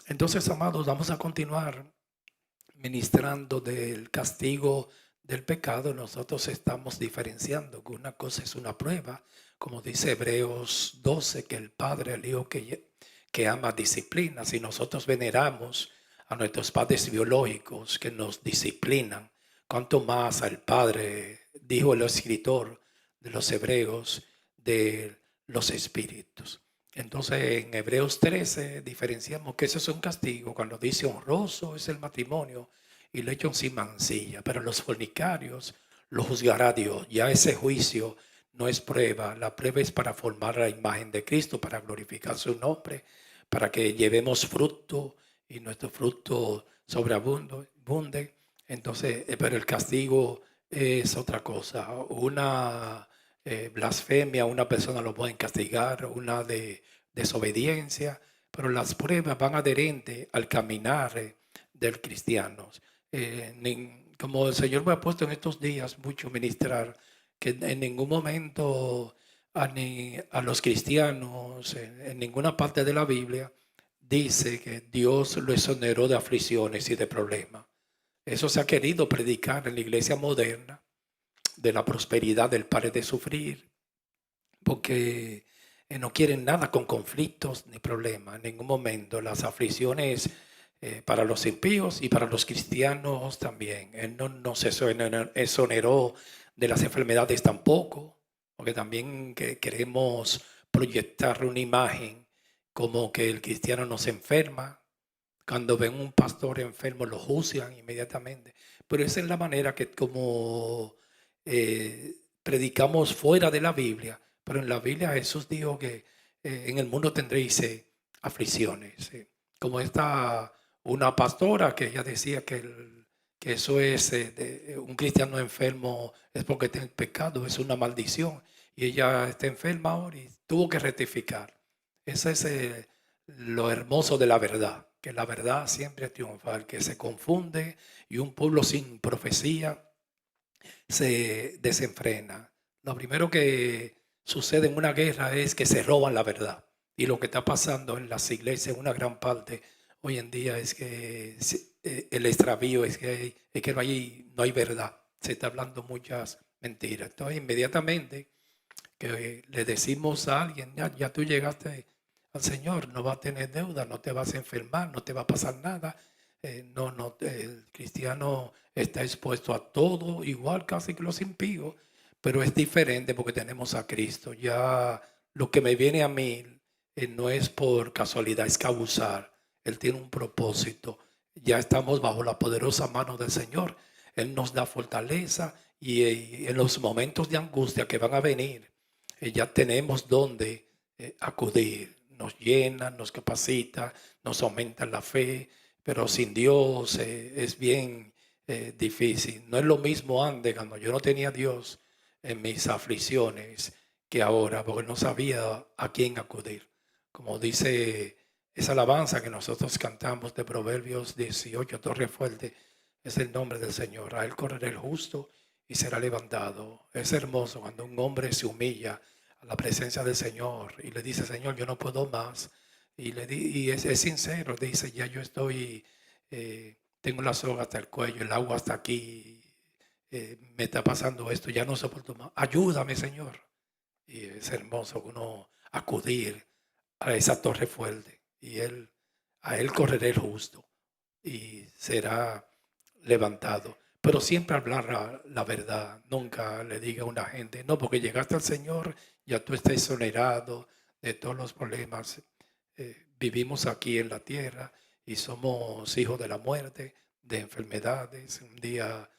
Entonces, amados, vamos a continuar ministrando del castigo del pecado. Nosotros estamos diferenciando que una cosa es una prueba, como dice Hebreos 12, que el Padre, el Hijo que ama disciplina. Si nosotros veneramos a nuestros padres biológicos que nos disciplinan, cuanto más al Padre, dijo el escritor de los Hebreos, de los espíritus. Entonces en Hebreos 13 diferenciamos que eso es un castigo. Cuando dice honroso es el matrimonio y lecho sin mancilla, pero los fornicarios lo juzgará Dios. Ya ese juicio no es prueba, la prueba es para formar la imagen de Cristo, para glorificar su nombre, para que llevemos fruto y nuestro fruto sobreabunde. Entonces, pero el castigo es otra cosa. Una blasfemia, una persona lo pueden castigar, una de desobediencia, pero las pruebas van adherentes al caminar del cristiano. Como el Señor me ha puesto en estos días mucho ministrar, que en ningún momento a los cristianos, en ninguna parte de la Biblia, dice que Dios lo exoneró de aflicciones y de problemas. Eso se ha querido predicar en la iglesia moderna, de la prosperidad del pare de sufrir, porque no quieren nada con conflictos ni problemas. En ningún momento las aflicciones para los impíos y para los cristianos también. Él no nos exoneró de las enfermedades tampoco, porque también queremos proyectar una imagen como que el cristiano no se enferma. Cuando ven un pastor enfermo lo juzgan inmediatamente. Pero esa es la manera que como predicamos fuera de la Biblia. Pero en la Biblia Jesús dijo que en el mundo tendréis aflicciones. Como esta, una pastora que ella decía que eso es, un cristiano enfermo es porque tiene pecado, es una maldición. Y ella está enferma ahora y tuvo que rectificar. Ese es lo hermoso de la verdad, que la verdad siempre triunfa. El que se confunde y un pueblo sin profecía se desenfrena. Lo primero que sucede en una guerra es que se roban la verdad. Y lo que está pasando en las iglesias, en una gran parte hoy en día, es que el extravío es que no hay verdad. Se está hablando muchas mentiras. Entonces, inmediatamente que le decimos a alguien, ya tú llegaste al Señor, no vas a tener deuda, no te vas a enfermar, no te va a pasar nada. El cristiano está expuesto a todo, igual casi que los impíos, pero es diferente porque tenemos a Cristo. Ya lo que me viene a mí no es por casualidad, es causar. Él tiene un propósito. Ya estamos bajo la poderosa mano del Señor. Él nos da fortaleza y en los momentos de angustia que van a venir, ya tenemos donde acudir. Nos llena, nos capacita, nos aumenta la fe, pero sin Dios es bien difícil. No es lo mismo antes, cuando yo no tenía a Dios en mis aflicciones, que ahora, porque no sabía a quién acudir. Como dice esa alabanza que nosotros cantamos de Proverbios 18, Torre Fuerte, es el nombre del Señor. A él correrá el justo y será levantado. Es hermoso cuando un hombre se humilla a la presencia del Señor y le dice: Señor, yo no puedo más. Y es sincero, dice: ya yo estoy, tengo la soga hasta el cuello, el agua hasta aquí, me está pasando esto, ya no soporto más. Ayúdame, Señor. Y es hermoso uno acudir a esa torre fuerte y a él correrá el justo y será levantado. Pero siempre hablar la verdad. Nunca le diga a una gente: no, porque llegaste al Señor, ya tú estás exonerado de todos los problemas. Vivimos aquí en la tierra y somos hijos de la muerte, de enfermedades. Un día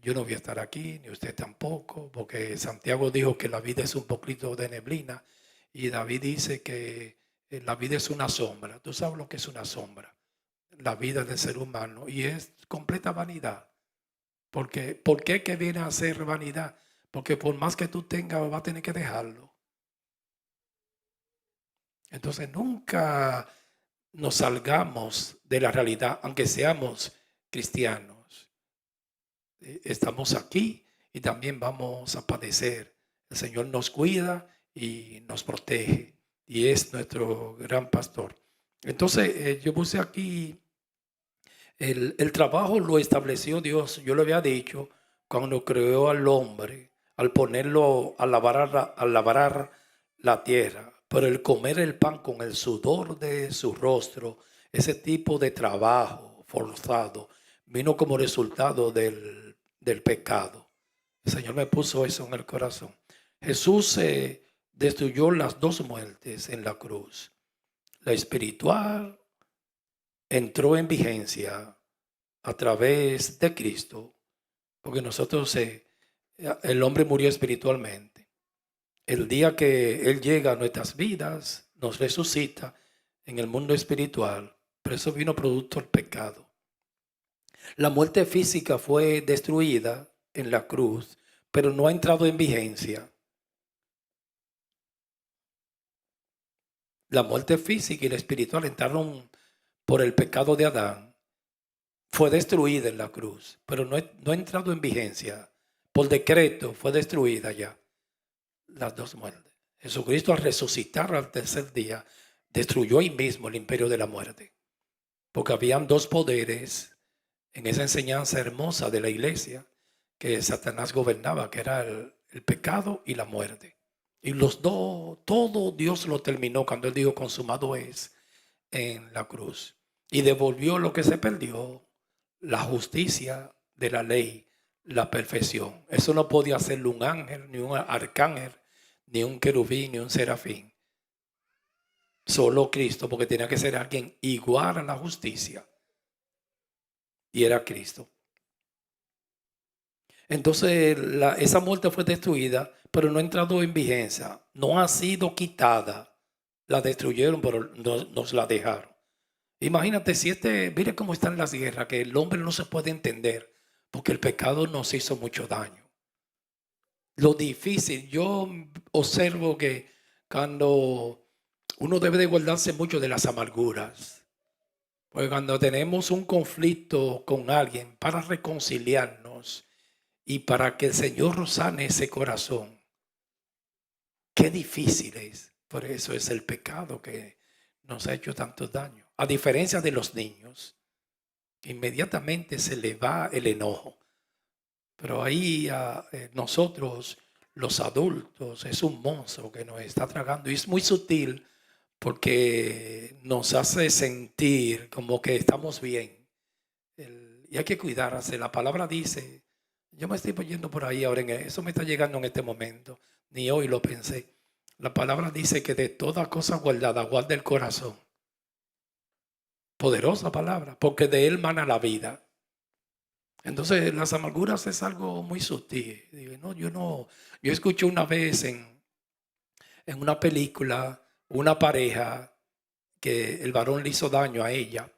yo no voy a estar aquí, ni usted tampoco, porque Santiago dijo que la vida es un poquito de neblina y David dice que la vida es una sombra. Tú sabes lo que es una sombra, la vida del ser humano, y es completa vanidad. Porque, ¿por qué que viene a ser vanidad? Porque por más que tú tengas, vas a tener que dejarlo. Entonces nunca nos salgamos de la realidad, aunque seamos cristianos. Estamos aquí y también vamos a padecer. El Señor nos cuida y nos protege y es nuestro gran pastor. Entonces, yo puse aquí, el trabajo lo estableció Dios. Yo le había dicho, cuando creó al hombre, al ponerlo a labrar la tierra, pero el comer el pan con el sudor de su rostro, ese tipo de trabajo forzado, vino como resultado del pecado. El Señor me puso eso en el corazón. Jesús destruyó las dos muertes en la cruz. La espiritual entró en vigencia a través de Cristo, porque nosotros, el hombre murió espiritualmente. El día que Él llega a nuestras vidas, nos resucita en el mundo espiritual, pero eso vino producto del pecado. La muerte física fue destruida en la cruz, pero no ha entrado en vigencia. La muerte física y la espiritual entraron por el pecado de Adán. Fue destruida en la cruz, pero no ha entrado en vigencia. Por decreto fue destruida ya las dos muertes. Jesucristo, al resucitar al tercer día, destruyó ahí mismo el imperio de la muerte. Porque habían dos poderes en esa enseñanza hermosa de la iglesia que Satanás gobernaba, que era el pecado y la muerte. Y los dos, todo Dios lo terminó cuando Él dijo consumado es en la cruz. Y devolvió lo que se perdió, la justicia de la ley, la perfección. Eso no podía hacerlo un ángel, ni un arcángel, ni un querubín, ni un serafín. Solo Cristo, porque tenía que ser alguien igual a la justicia. Y era Cristo. Entonces esa muerte fue destruida, pero no ha entrado en vigencia. No ha sido quitada. La destruyeron, pero nos la dejaron. Imagínate si mire cómo están las guerras, que el hombre no se puede entender, porque el pecado nos hizo mucho daño. Lo difícil, yo observo que cuando uno debe de guardarse mucho de las amarguras, porque cuando tenemos un conflicto con alguien para reconciliarnos y para que el Señor sane ese corazón, qué difícil es. Por eso es el pecado que nos ha hecho tanto daño. A diferencia de los niños, inmediatamente se le va el enojo. Pero ahí nosotros, los adultos, es un monstruo que nos está tragando. Y es muy sutil porque nos hace sentir como que estamos bien. Y hay que cuidarse. La palabra dice, yo me estoy poniendo por ahí ahora, eso me está llegando en este momento. Ni hoy lo pensé. La palabra dice que de toda cosa guardada, guarda el corazón. Poderosa palabra, porque de él mana la vida. Entonces, las amarguras es algo muy sutil. Digo, no, yo escuché una vez en una película una pareja que el varón le hizo daño a ella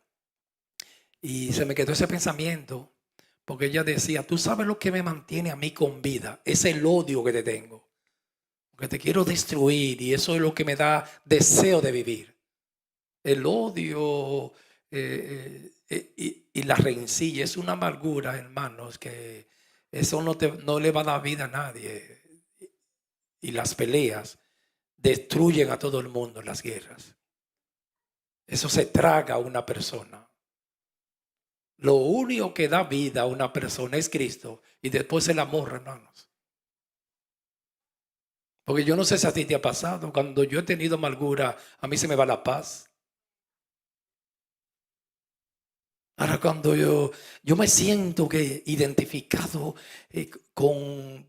y se me quedó ese pensamiento porque ella decía, tú sabes lo que me mantiene a mí con vida, es el odio que te tengo, porque te quiero destruir y eso es lo que me da deseo de vivir. El odio y la rencilla es una amargura, hermanos, que eso no le va a dar vida a nadie. Y las peleas destruyen a todo el mundo, las guerras. Eso se traga a una persona. Lo único que da vida a una persona es Cristo y después el amor, hermanos. Porque yo no sé si a ti te ha pasado, cuando yo he tenido amargura, a mí se me va la paz. Ahora cuando yo me siento que identificado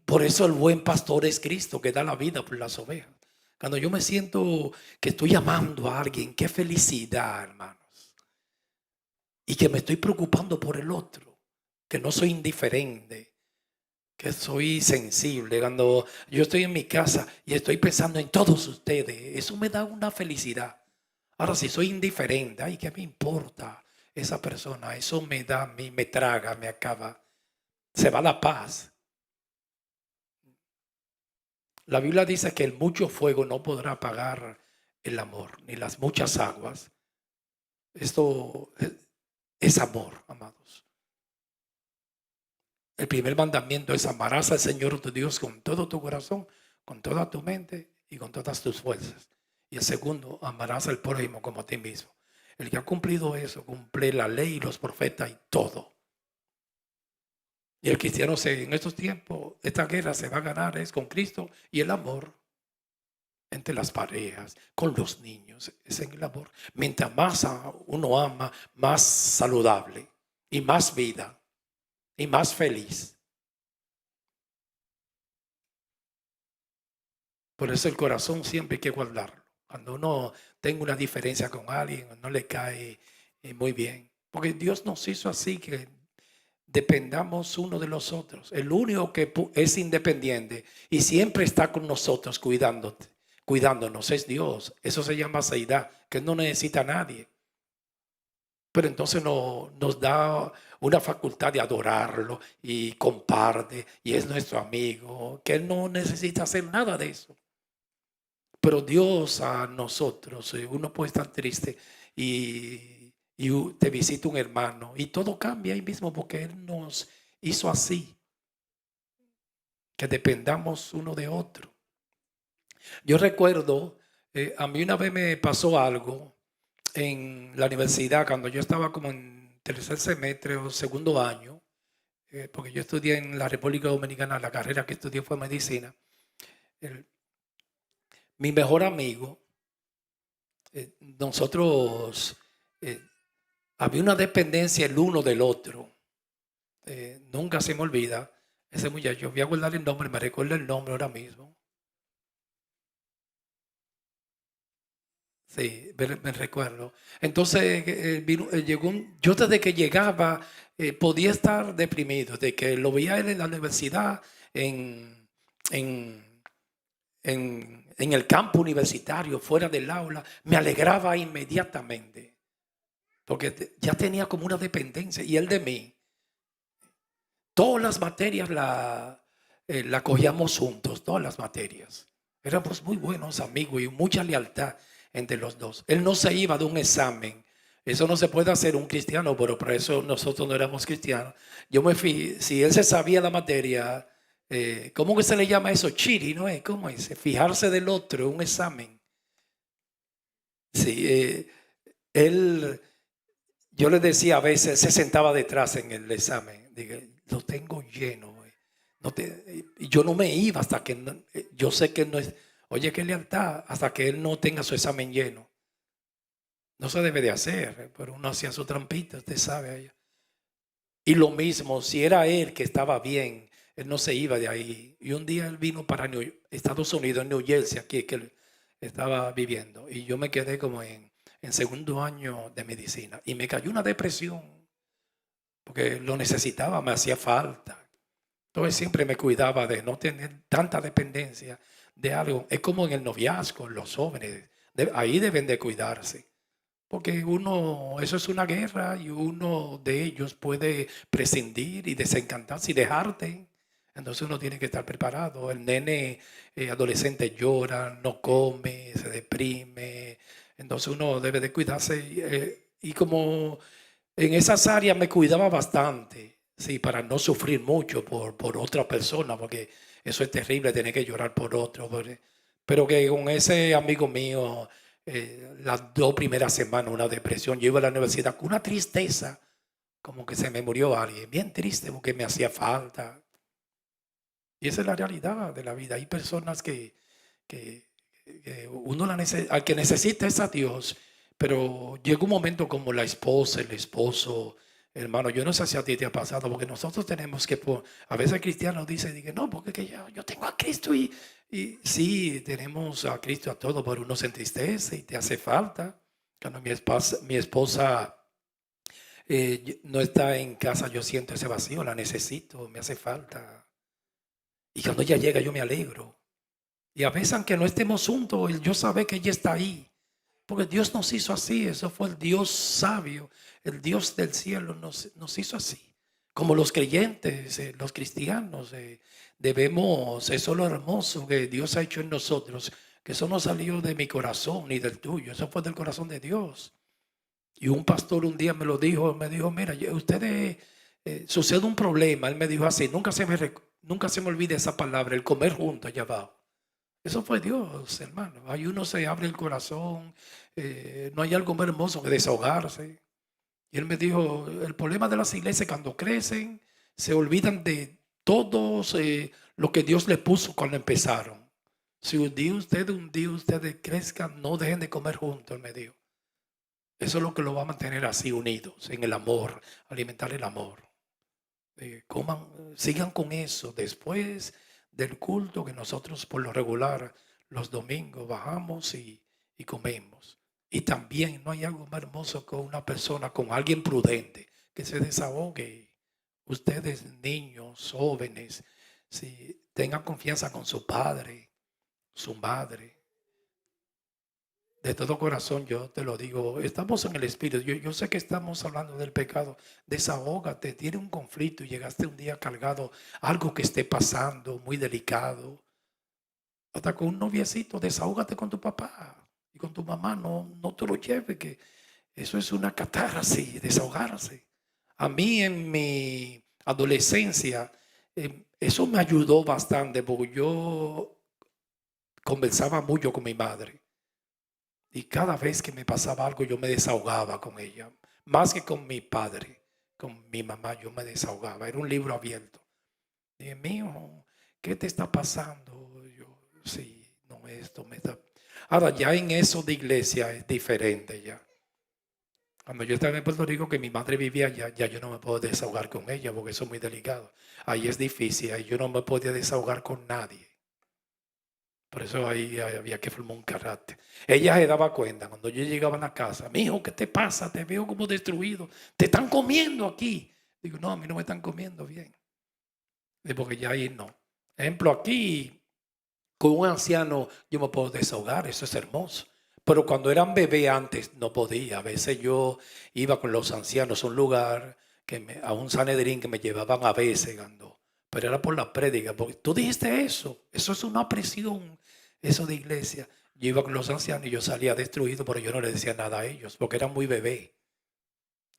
por eso el buen pastor es Cristo que da la vida por las ovejas. Cuando yo me siento que estoy amando a alguien, qué felicidad, hermanos. Y que me estoy preocupando por el otro, que no soy indiferente, que soy sensible. Cuando yo estoy en mi casa y estoy pensando en todos ustedes, eso me da una felicidad. Ahora si soy indiferente, ay, ¿qué me importa esa persona? Eso me da a mí, me traga, me acaba. Se va la paz. La Biblia dice que el mucho fuego no podrá apagar el amor, ni las muchas aguas. Esto es amor, amados. El primer mandamiento es amarás al Señor tu Dios con todo tu corazón, con toda tu mente y con todas tus fuerzas. Y el segundo, amarás al prójimo como a ti mismo. El que ha cumplido eso, cumple la ley y los profetas y todo. Y el cristiano en estos tiempos, esta guerra se va a ganar es con Cristo y el amor entre las parejas, con los niños, es en el amor. Mientras más uno ama, más saludable y más vida y más feliz. Por eso el corazón siempre hay que guardarlo. Cuando uno tenga una diferencia con alguien, no le cae muy bien. Porque Dios nos hizo así, que dependamos uno de los otros. El único que es independiente y siempre está con nosotros cuidándonos es Dios. Eso se llama seidad, que no necesita a nadie. Pero entonces nos da una facultad de adorarlo y comparte y es nuestro amigo, que Él no necesita hacer nada de eso. Pero Dios a nosotros, uno puede estar triste y te visita un hermano y todo cambia ahí mismo porque Él nos hizo así, que dependamos uno de otro. Yo recuerdo, a mí una vez me pasó algo en la universidad cuando yo estaba como en tercer semestre o segundo año, porque yo estudié en la República Dominicana, la carrera que estudié fue medicina. Mi mejor amigo, nosotros, había una dependencia el uno del otro. Nunca se me olvida ese muchacho. Voy a guardar el nombre, me recuerdo el nombre ahora mismo. Sí, me recuerdo. Entonces llegó yo desde que llegaba podía estar deprimido, de que lo veía él en la universidad, en, en, en el campo universitario, fuera del aula, me alegraba inmediatamente, porque ya tenía como una dependencia y él de mí. Todas las materias la cogíamos juntos, todas las materias. Éramos muy buenos amigos y mucha lealtad entre los dos. Él no se iba de un examen. Eso no se puede hacer un cristiano, pero por eso nosotros no éramos cristianos. Yo me fui, si él se sabía la materia, ¿cómo que se le llama eso? Chiri, ¿no es? ¿Cómo es? Fijarse del otro, un examen. Sí, yo le decía a veces, se sentaba detrás en el examen. Dije, lo tengo lleno. Yo no me iba hasta que yo sé que no es. Oye, qué lealtad, hasta que él no tenga su examen lleno. No se debe de hacer, pero uno hacía su trampita, usted sabe. Allá. Y lo mismo, si era él que estaba bien, él no se iba de ahí. Y un día él vino para Estados Unidos, en New Jersey, aquí que él estaba viviendo. Y yo me quedé como en segundo año de medicina. Y me cayó una depresión, porque lo necesitaba, me hacía falta. Entonces siempre me cuidaba de no tener tanta dependencia de algo. Es como en el noviazgo, los jóvenes, ahí deben de cuidarse. Porque eso es una guerra y uno de ellos puede prescindir y desencantarse y dejarte. Entonces uno tiene que estar preparado. El nene adolescente llora, no come, se deprime. Entonces uno debe de cuidarse. Y como en esas áreas me cuidaba bastante, sí, para no sufrir mucho por otra persona, porque eso es terrible, tener que llorar por otro. Pero que con ese amigo mío, las 2 primeras semanas, una depresión, yo iba a la universidad con una tristeza, como que se me murió alguien, bien triste porque me hacía falta. Y esa es la realidad de la vida. Hay personas que uno al que necesita es a Dios, pero llega un momento como la esposa, el esposo, hermano, yo no sé si a ti te ha pasado, porque nosotros tenemos que, a veces cristianos dicen, no, porque que yo tengo a Cristo y sí, tenemos a Cristo a todo, pero uno se entristece y te hace falta. Cuando mi esposa no está en casa, yo siento ese vacío, la necesito, me hace falta. Y cuando ella llega, yo me alegro. Y a veces, aunque no estemos juntos, yo sabe que ella está ahí. Porque Dios nos hizo así. Eso fue el Dios sabio. El Dios del cielo nos hizo así. Como los creyentes, los cristianos, eso es lo hermoso que Dios ha hecho en nosotros. Que eso no salió de mi corazón ni del tuyo. Eso fue del corazón de Dios. Y un pastor un día me dijo, mira, ustedes, sucede un problema. Él me dijo así, nunca se me olvide esa palabra, el comer juntos allá abajo. Eso fue Dios, hermano. Ahí uno se abre el corazón. No hay algo más hermoso que desahogarse. Y él me dijo, el problema de las iglesias cuando crecen, se olvidan de todos lo que Dios les puso cuando empezaron. Si un día ustedes crezcan, no dejen de comer juntos, él me dijo. Eso es lo que lo va a mantener así unidos, en el amor, alimentar el amor. Sigan con eso. Después del culto que nosotros por lo regular los domingos bajamos y comemos. Y también no hay algo más hermoso que una persona, con alguien prudente, que se desahogue. Ustedes, niños, jóvenes, si tengan confianza con su padre, su madre. De todo corazón yo te lo digo, estamos en el Espíritu. Yo sé que estamos hablando del pecado. Desahógate, tiene un conflicto y llegaste un día cargado, algo que esté pasando, muy delicado. Hasta con un noviecito, desahógate con tu papá y con tu mamá. No te lo lleves, que eso es una catarsis, desahogarse. A mí en mi adolescencia, eso me ayudó bastante porque yo conversaba mucho con mi madre. Y cada vez que me pasaba algo, yo me desahogaba con ella. Más que con mi padre, con mi mamá, yo me desahogaba. Era un libro abierto. Dije, mío, ¿qué te está pasando? Yo, sí, no, esto me está... Ahora, ya en eso de iglesia es diferente ya. Cuando yo estaba en Puerto Rico, que mi madre vivía allá, ya yo no me puedo desahogar con ella porque eso es muy delicado. Ahí es difícil, ahí yo no me podía desahogar con nadie. Por eso ahí había que formar un carácter. Ella se daba cuenta cuando yo llegaba a la casa. Mi hijo, ¿qué te pasa? Te veo como destruido. Te están comiendo aquí. Digo, no, a mí no me están comiendo bien. Porque ya ahí no. Ejemplo, aquí con un anciano yo me puedo desahogar. Eso es hermoso. Pero cuando eran bebé antes no podía. A veces yo iba con los ancianos a un lugar, a un Sanedrín que me llevaban a veces, pero era por la prédica. Porque tú dijiste eso. Eso es una presión. Eso de iglesia. Yo iba con los ancianos y yo salía destruido, pero yo no le decía nada a ellos porque eran muy bebé.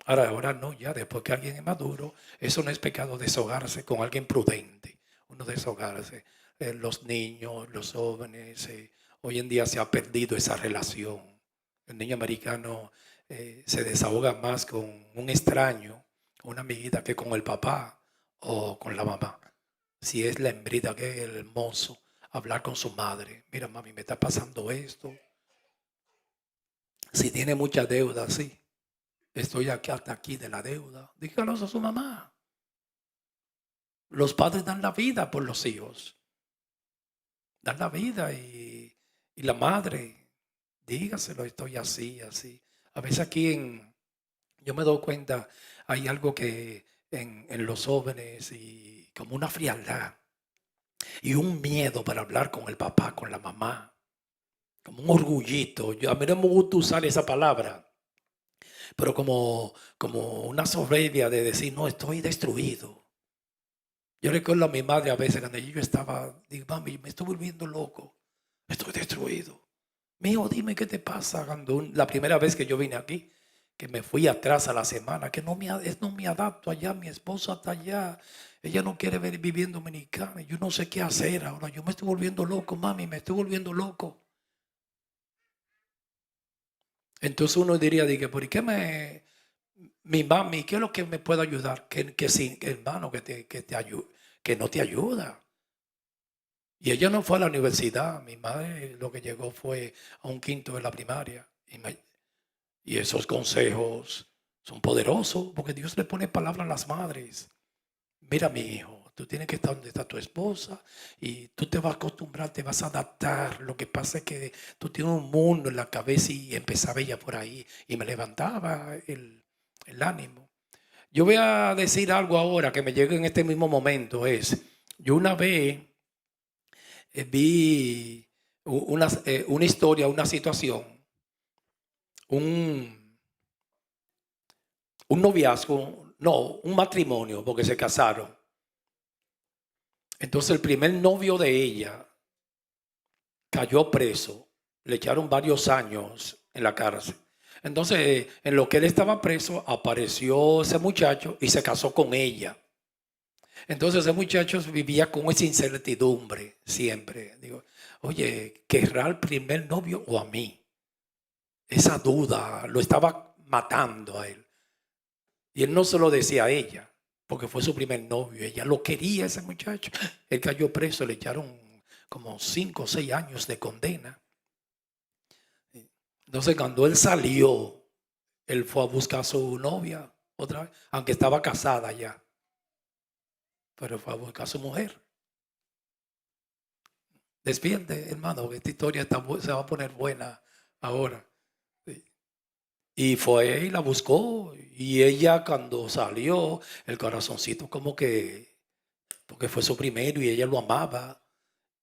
Ahora no, ya después que alguien es maduro, eso no es pecado deshogarse con alguien prudente. Uno deshogarse. Los niños, los jóvenes, hoy en día se ha perdido esa relación. El niño americano se desahoga más con un extraño, una amiguita, que con el papá o con la mamá. Si es la hembrita que es el mozo, hablar con su madre. Mira, mami, me está pasando esto. Si tiene mucha deuda, sí. Estoy aquí hasta aquí de la deuda. Dígalos a su mamá. Los padres dan la vida por los hijos. Dan la vida y la madre, dígaselo, estoy así, así. A veces yo me doy cuenta, hay algo que en los jóvenes y como una frialdad y un miedo para hablar con el papá, con la mamá, como un orgullito. A mí no me gusta usar esa palabra, pero como una soberbia de decir, no, estoy destruido. Yo recuerdo a mi madre a veces cuando yo estaba, digo, mami, me estoy volviendo loco, estoy destruido. Mijo, dime qué te pasa. La primera vez que yo vine aquí, que me fui atrás a la semana, que no me adapto allá, mi esposa está allá, ella no quiere vivir en Dominicana, yo no sé qué hacer ahora, yo me estoy volviendo loco, mami, me estoy volviendo loco. Entonces uno diría, ¿por qué mi mami, qué es lo que me puede ayudar? Que sí, hermano, que ayude, que no te ayuda. Y ella no fue a la universidad. Mi madre lo que llegó fue a un quinto de la primaria. Y esos consejos son poderosos porque Dios le pone palabras a las madres. Mira, mi hijo, tú tienes que estar donde está tu esposa y tú te vas a acostumbrar, te vas a adaptar. Lo que pasa es que tú tienes un mundo en la cabeza y empezaba ella por ahí y me levantaba el ánimo. Yo voy a decir algo ahora que me llega en este mismo momento. Yo una vez vi una historia, una situación, un noviazgo, no, un matrimonio, porque se casaron. Entonces el primer novio de ella cayó preso, le echaron varios años en la cárcel. Entonces, en lo que él estaba preso, apareció ese muchacho y se casó con ella. Entonces ese muchacho vivía con esa incertidumbre siempre. Digo, oye, ¿querrá al primer novio o a mí? Esa duda lo estaba matando a él. Y él no se lo decía a ella, porque fue su primer novio. Ella lo quería, ese muchacho. Él cayó preso, le echaron como 5 o 6 años de condena. Entonces, cuando él salió, él fue a buscar a su novia otra vez, aunque estaba casada ya, pero fue a buscar a su mujer. Despierte, hermano, que esta historia se va a poner buena ahora. Sí. Y fue y la buscó. Y ella, cuando salió, el corazoncito como que, porque fue su primero y ella lo amaba.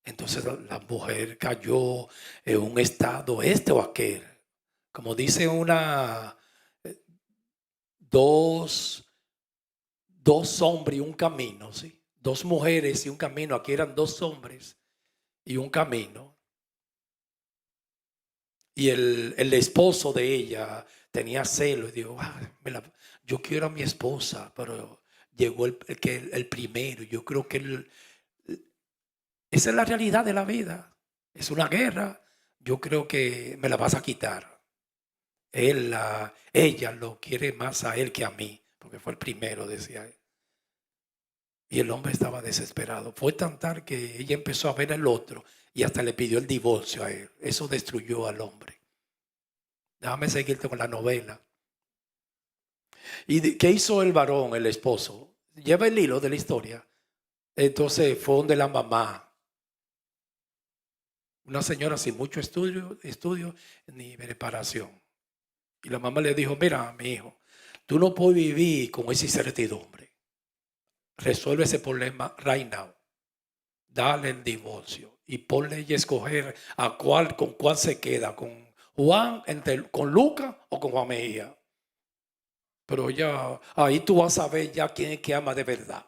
Entonces la mujer cayó en un estado este o aquel. Como dice eh, dos, dos hombres y un camino, ¿sí? Dos mujeres y un camino. Aquí eran dos hombres y un camino. Y el esposo de ella tenía celo y dijo, yo quiero a mi esposa, pero llegó el primero. Yo creo que esa es la realidad de la vida. Es una guerra. Yo creo que me la vas a quitar. Ella lo quiere más a él que a mí, porque fue el primero, decía él. Y el hombre estaba desesperado. Fue tan tal que ella empezó a ver al otro y hasta le pidió el divorcio a él. Eso destruyó al hombre. Déjame seguirte con la novela. ¿Y qué hizo el varón, el esposo? Lleva el hilo de la historia. Entonces fue donde la mamá, una señora sin mucho estudio ni preparación. Y la mamá le dijo, mira, mi hijo, tú no puedes vivir con esa incertidumbre. Resuelve ese problema right now. Dale el divorcio y ponle ella a escoger con cuál se queda, con Juan, con Lucas o con Juan Mejía. Pero ya, ahí tú vas a ver ya quién es que ama de verdad.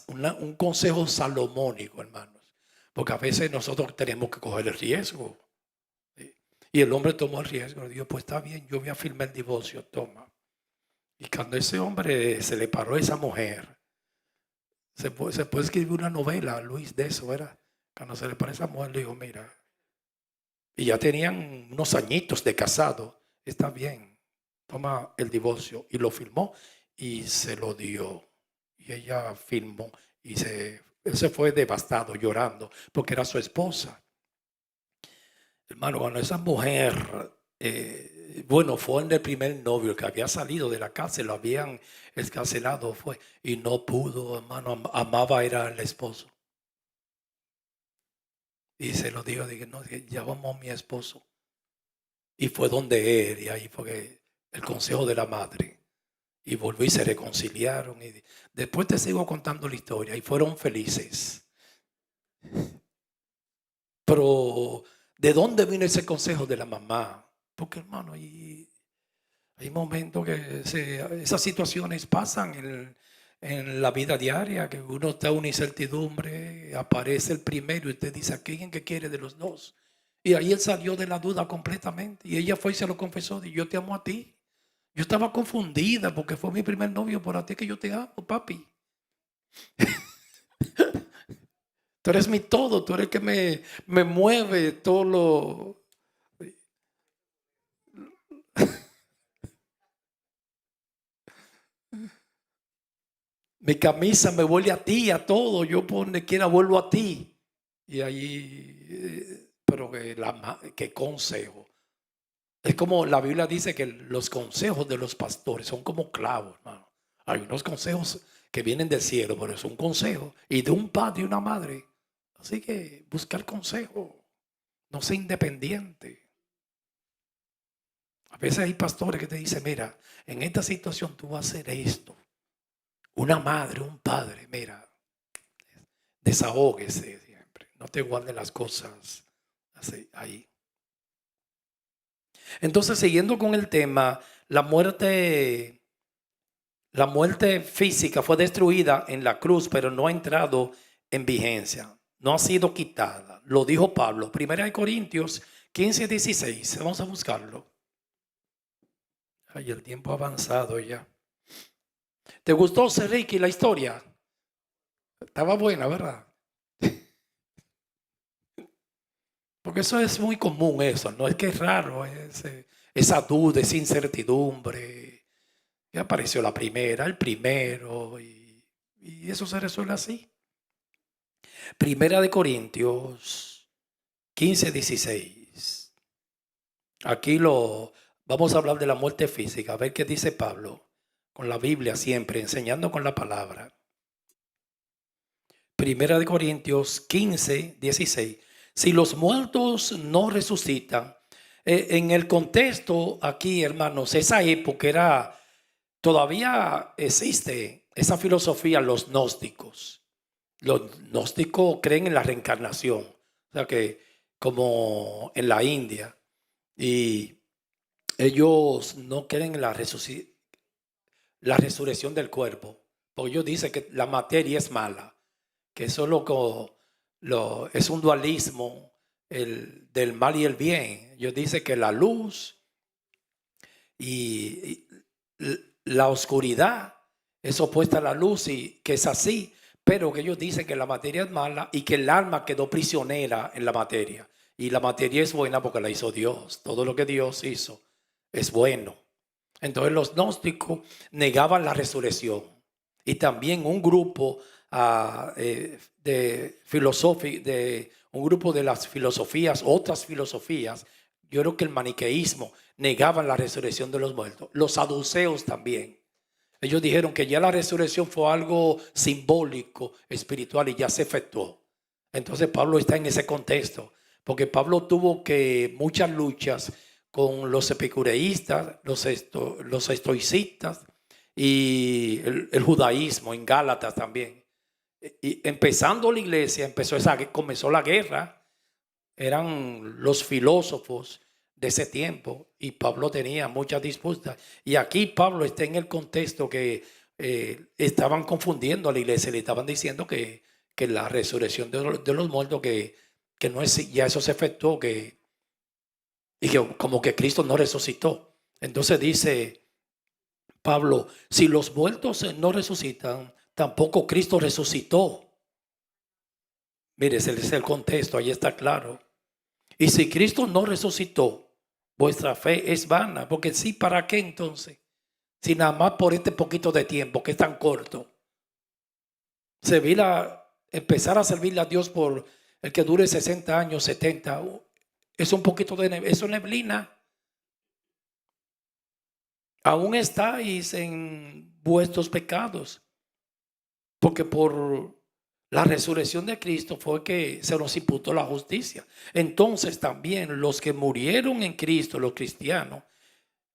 Un consejo salomónico, hermanos. Porque a veces nosotros tenemos que coger el riesgo. ¿Sí? Y el hombre tomó el riesgo. Dijo, pues está bien, yo voy a firmar el divorcio, toma. Y cuando ese hombre se le paró a esa mujer, se puede escribir una novela, Luis, de eso, ¿verdad? Cuando se le paró a esa mujer, le dijo, mira, y ya tenían unos añitos de casado, está bien, toma el divorcio. Y lo firmó y se lo dio. Y ella firmó y él se fue devastado, llorando, porque era su esposa. Hermano, cuando esa mujer, fue en el primer novio que había salido de la cárcel, lo habían escarcelado, fue, y no pudo, hermano, amaba era el esposo. Y se lo dijo, dije, no, ya vamos a mi esposo. Y fue donde él, y ahí fue el consejo de la madre. Y volvió y se reconciliaron. Y después te sigo contando la historia. Y fueron felices. Pero, ¿de dónde vino ese consejo de la mamá? Porque, hermano, hay momentos que esas situaciones pasan en la vida diaria, que uno está en una incertidumbre, aparece el primero y usted dice, ¿a quién que quiere de los dos? Y ahí él salió de la duda completamente. Y ella fue y se lo confesó, y yo te amo a ti. Yo estaba confundida porque fue mi primer novio, por a ti que yo te amo, papi. Tú eres mi todo, tú eres el que me mueve todo lo... Mi camisa me vuelve a ti, a todo. Yo por donde quiera vuelvo a ti. Y ahí, pero qué consejo. Es como la Biblia dice que los consejos de los pastores son como clavos, hermano. Hay unos consejos que vienen del cielo, pero es un consejo. Y de un padre y una madre. Así que buscar consejo. No sea independiente. A veces hay pastores que te dicen, mira, en esta situación tú vas a hacer esto. Una madre, un padre, mira, desahógese siempre. No te guarden las cosas así, ahí. Entonces, siguiendo con el tema, la muerte física fue destruida en la cruz, pero no ha entrado en vigencia. No ha sido quitada. Lo dijo Pablo. 1 Corintios 15:16. Vamos a buscarlo. Ay, el tiempo ha avanzado ya. ¿Te gustó, Ricky, la historia? Estaba buena, ¿verdad? Porque eso es muy común, eso, no es que es raro, esa duda, esa incertidumbre. Y apareció la primera, el primero, y eso se resuelve así. Primera de Corintios 15:16. Aquí vamos a hablar de la muerte física, a ver qué dice Pablo, con la Biblia siempre, enseñando con la palabra. Primera de Corintios 15:16. Si los muertos no resucitan, en el contexto aquí, hermanos, esa época todavía existe esa filosofía, los gnósticos. Los gnósticos creen en la reencarnación, o sea que como en la India, y ellos no creen en la resurrección del cuerpo, porque ellos dicen que la materia es mala, que eso es un dualismo del mal y el bien. Ellos dicen que la luz y la oscuridad es opuesta a la luz y que es así, pero que ellos dicen que la materia es mala y que el alma quedó prisionera en la materia. Y la materia es buena porque la hizo Dios. Todo lo que Dios hizo es bueno. Entonces los gnósticos negaban la resurrección. Y también un grupo un grupo de las filosofías, otras filosofías, yo creo que el maniqueísmo negaban la resurrección de los muertos. Los saduceos también. Ellos dijeron que ya la resurrección fue algo simbólico, espiritual y ya se efectuó. Entonces Pablo está en ese contexto, porque Pablo tuvo muchas luchas con los epicureístas, los estoicistas y el judaísmo en Gálatas también. Y empezando la iglesia, comenzó la guerra. Eran los filósofos de ese tiempo y Pablo tenía muchas disputas. Y aquí Pablo está en el contexto que estaban confundiendo a la iglesia, le estaban diciendo que la resurrección de los muertos, que no es, ya eso se efectuó, y que como que Cristo no resucitó. Entonces dice Pablo, si los muertos no resucitan, tampoco Cristo resucitó. Mire, ese es el contexto, ahí está claro. Y si Cristo no resucitó, vuestra fe es vana. Porque sí, ¿para qué entonces? Si nada más por este poquito de tiempo que es tan corto. Empezar a servirle a Dios por el que dure 60 años, 70, es un poquito eso neblina. Aún estáis en vuestros pecados. Porque por la resurrección de Cristo fue que se nos imputó la justicia. Entonces también los que murieron en Cristo, los cristianos,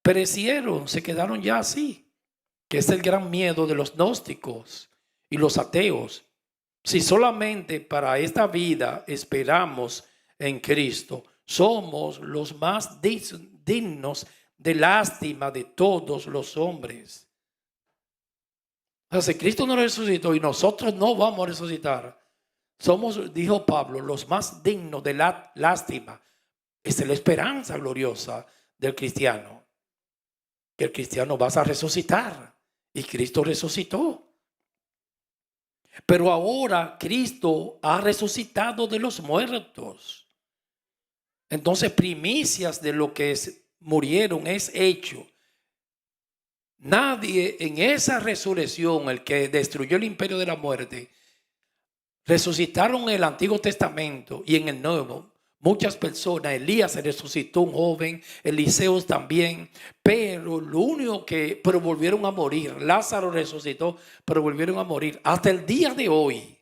perecieron, se quedaron ya así. Que es el gran miedo de los gnósticos y los ateos. Si solamente para esta vida esperamos en Cristo, somos los más dignos de lástima de todos los hombres. O sea, si Cristo no resucitó y nosotros no vamos a resucitar, somos, dijo Pablo, los más dignos de la lástima. Esa es la esperanza gloriosa del cristiano. Que el cristiano va a resucitar y Cristo resucitó. Pero ahora Cristo ha resucitado de los muertos. Entonces, primicias de lo que murieron es hecho. Nadie en esa resurrección, el que destruyó el imperio de la muerte, resucitaron en el Antiguo Testamento y en el Nuevo. Muchas personas, Elías se resucitó, un joven, Eliseos también, pero pero volvieron a morir. Lázaro resucitó, pero volvieron a morir. Hasta el día de hoy,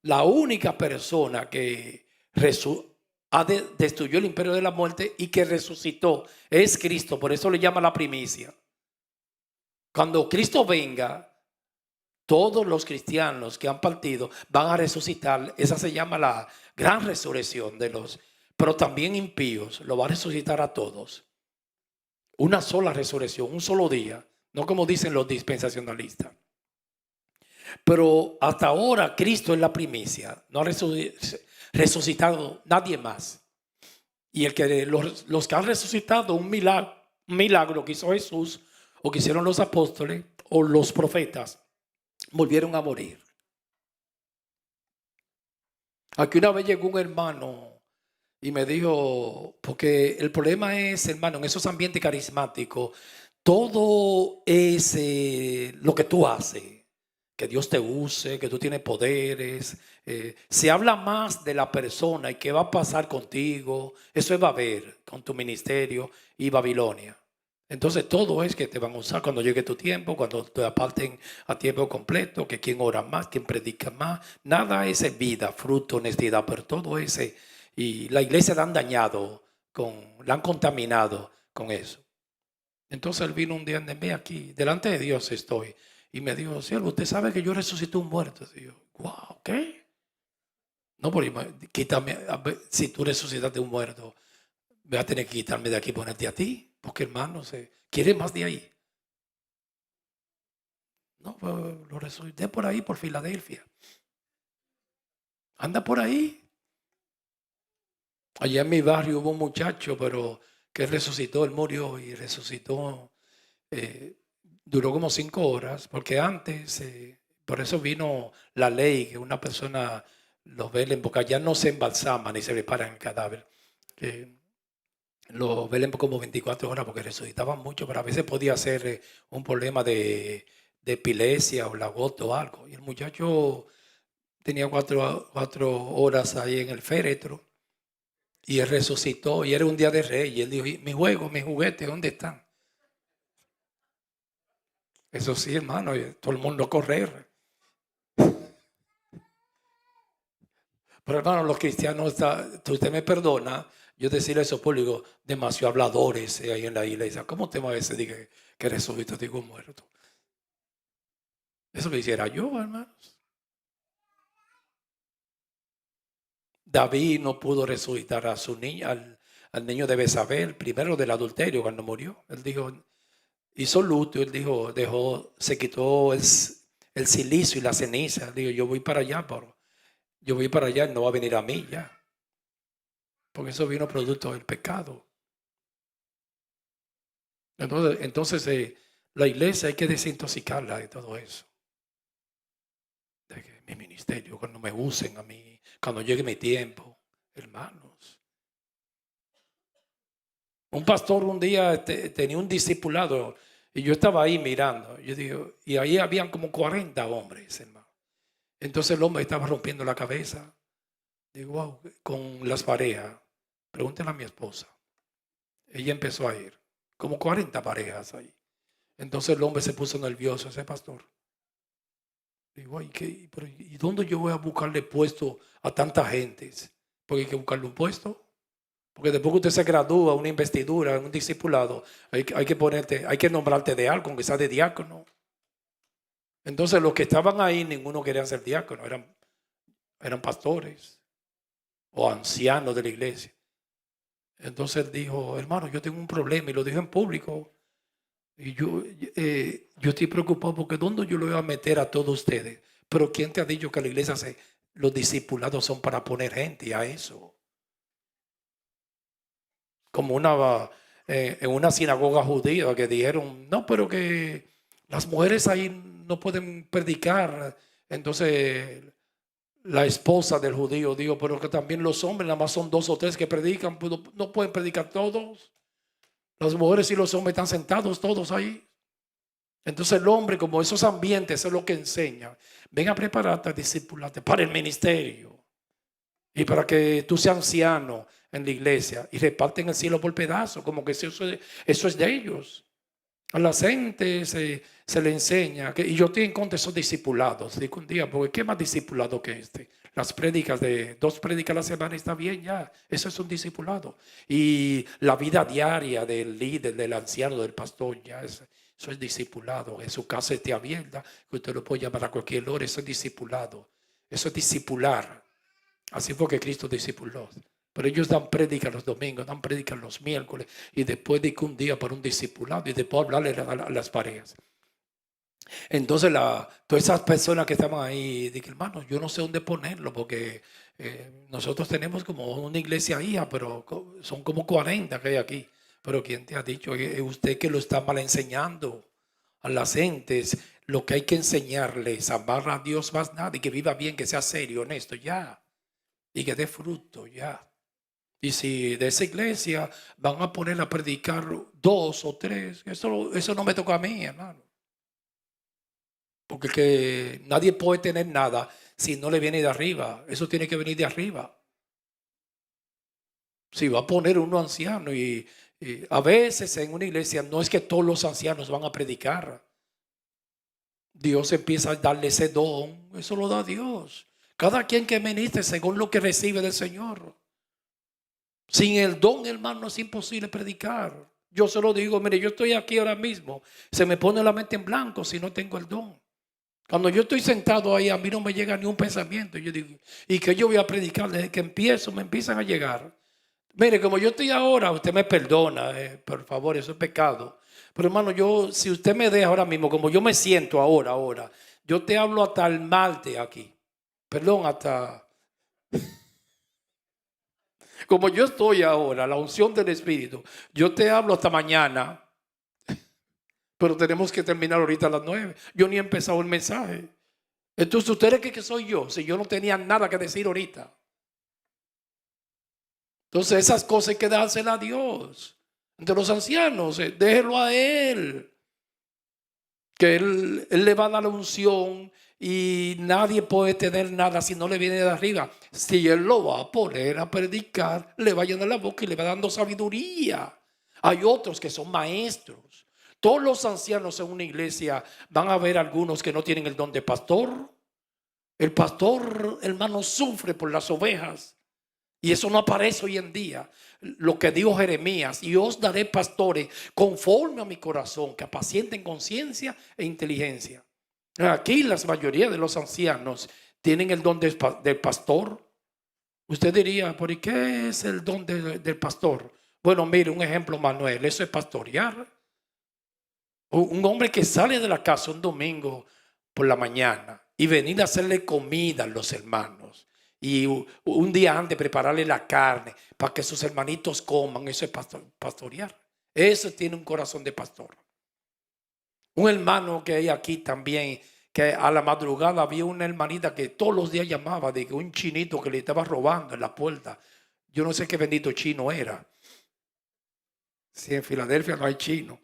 la única persona que destruyó el imperio de la muerte y que resucitó es Cristo. Por eso le llama la primicia. Cuando Cristo venga, todos los cristianos que han partido van a resucitar. Esa se llama la gran resurrección pero también impíos, lo va a resucitar a todos. Una sola resurrección, un solo día, no como dicen los dispensacionalistas. Pero hasta ahora Cristo es la primicia, no ha resucitado nadie más. Y los que han resucitado, un milagro que hizo Jesús, o que hicieron los apóstoles, o los profetas, volvieron a morir. Aquí una vez llegó un hermano Y me dijo, porque el problema es, hermano, en esos ambientes carismáticos, todo es lo que tú haces, que Dios te use, que tú tienes poderes. Se habla más de la persona y qué va a pasar contigo. Eso es Babel, con tu ministerio y Babilonia. Entonces todo es que te van a usar cuando llegue tu tiempo, cuando te aparten a tiempo completo, que quien ora más, quien predica más. Nada es vida, fruto, honestidad, pero todo ese. Y la iglesia la han dañado, la han contaminado con eso. Entonces él vino un día de mí aquí, delante de Dios estoy. Y me dijo, siervo, usted sabe que yo resucité un muerto. Y yo, wow, ¿qué? No, quítame, si tú resucitaste un muerto, voy a tener que quitarme de aquí y ponerte a ti. Porque hermano, quiere más de ahí. No, pues, lo resucité por ahí, por Filadelfia. Anda por ahí. Allá en mi barrio hubo un muchacho, pero que resucitó, él murió y resucitó. eh, Duró como 5 horas, porque antes, por eso vino la ley, que una persona lo velen, porque allá no se embalsaman ni se preparan el cadáver. Que lo velen como 24 horas porque resucitaban mucho, pero a veces podía ser un problema de epilepsia o la gota o algo. Y el muchacho tenía 4 horas ahí en el féretro y él resucitó y era un día de rey. Y él dijo, "¿Y mi juego, mis juguetes, dónde están?" Eso sí, hermano, y todo el mundo a correr. Pero hermano, los cristianos, usted me perdona, yo decirle a esos públicos, demasiado habladores ahí en la iglesia. ¿Cómo te va a veces dije que resucitó, digo muerto? Eso lo hiciera yo, hermanos. David no pudo resucitar a su niña, al niño de Besabel, primero del adulterio cuando murió. Él dijo, hizo luto, él dijo, se quitó el silicio y la ceniza. Digo, yo voy para allá, pero yo voy para allá, él no va a venir a mí ya. Porque eso vino producto del pecado. Entonces la iglesia hay que desintoxicarla de todo eso. De que mi ministerio, cuando me usen a mí, cuando llegue mi tiempo, hermanos. Un pastor un día tenía un discipulado y yo estaba ahí mirando. Yo digo, y ahí habían como 40 hombres, hermano. Entonces el hombre estaba rompiendo la cabeza. Digo, wow, con las parejas. Pregúntenle a mi esposa. Ella empezó a ir. Como 40 parejas ahí. Entonces el hombre se puso nervioso, ese pastor. Digo, ¿y dónde yo voy a buscarle puesto a tanta gente? Porque hay que buscarle un puesto. Porque después que usted se gradúa, una investidura, un discipulado, hay que ponerte, hay que nombrarte de algo, aunque sea de diácono. Entonces los que estaban ahí, ninguno quería ser diácono, eran pastores o ancianos de la iglesia. Entonces él dijo, hermano, yo tengo un problema y lo dijo en público. Y yo estoy preocupado porque ¿dónde yo lo voy a meter a todos ustedes? Pero ¿quién te ha dicho que la iglesia los discipulados son para poner gente a eso? Como en una sinagoga judía que dijeron, no, pero que las mujeres ahí no pueden predicar. Entonces la esposa del judío dijo, pero que también los hombres, nada más son 2 o 3 que predican, pues no pueden predicar todos. Las mujeres y los hombres están sentados todos ahí. Entonces el hombre, como esos ambientes, eso es lo que enseña. Ven a prepararte, a discipularte para el ministerio. Y para que tú seas anciano en la iglesia y reparten el cielo por pedazos, como que eso es de ellos. A la gente se le enseña, y yo estoy en contra de esos discipulados. Digo un día, porque ¿qué más discipulado que este? Las prédicas de 2 prédicas a la semana está bien ya. Eso es un discipulado. Y la vida diaria del líder, del anciano, del pastor, ya eso es discipulado. En su casa esté abierta, que usted lo puede llamar a cualquier hora. Eso es discipulado. Eso es discipular. Así fue que Cristo discipuló. Pero ellos dan prédica los domingos, dan prédica los miércoles y después de que un día para un discipulado y después hablarle a las parejas. Entonces todas esas personas que estaban ahí, dije, hermano, yo no sé dónde ponerlo porque nosotros tenemos como una iglesia hija, pero son como 40 que hay aquí. Pero ¿quién te ha dicho? Es usted que lo está mal enseñando a las gentes. Lo que hay que enseñarles, amar a Dios más nada y que viva bien, que sea serio, honesto, ya. Y que dé fruto, ya. Y si de esa iglesia van a poner a predicar 2 o 3, eso no me toca a mí, hermano. Porque que nadie puede tener nada si no le viene de arriba. Eso tiene que venir de arriba. Si va a poner uno anciano y a veces en una iglesia no es que todos los ancianos van a predicar. Dios empieza a darle ese don. Eso lo da Dios. Cada quien que ministre según lo que recibe del Señor. Sin el don, hermano, es imposible predicar. Yo se lo digo, mire, yo estoy aquí ahora mismo. Se me pone la mente en blanco si no tengo el don. Cuando yo estoy sentado ahí, a mí no me llega ni un pensamiento. Yo digo, ¿y qué yo voy a predicar? Desde que empiezo, me empiezan a llegar. Mire, como yo estoy ahora, usted me perdona, por favor, eso es pecado. Pero hermano, si usted me deja ahora mismo, como yo me siento ahora, yo te hablo hasta el martes aquí. Perdón, hasta... Como yo estoy ahora, la unción del Espíritu, yo te hablo hasta mañana. Pero tenemos que terminar ahorita a las 9. Yo ni he empezado el mensaje. Entonces, ¿ustedes qué soy yo? Si yo no tenía nada que decir ahorita. Entonces, esas cosas hay que dárselas a Dios. De los ancianos, déjelo a Él. Que él le va a dar la unción y nadie puede tener nada si no le viene de arriba. Si Él lo va a poner a predicar, le va a llenar la boca y le va dando sabiduría. Hay otros que son maestros. Todos los ancianos en una iglesia van a ver algunos que no tienen el don de pastor. El pastor, hermano, sufre por las ovejas. Y eso no aparece hoy en día. Lo que dijo Jeremías: y os daré pastores conforme a mi corazón, que apacienten conciencia e inteligencia. Aquí la mayoría de los ancianos tienen el don del pastor. Usted diría, ¿por qué es el don del pastor? Bueno, mire, un ejemplo, Manuel, eso es pastorear. Un hombre que sale de la casa un domingo por la mañana y venir a hacerle comida a los hermanos. Y un día antes prepararle la carne para que sus hermanitos coman. Eso es pastorear. Eso tiene un corazón de pastor. Un hermano que hay aquí también, que a la madrugada había una hermanita que todos los días llamaba de que un chinito que le estaba robando en la puerta. Yo no sé qué bendito chino era. Si en Filadelfia no hay chino.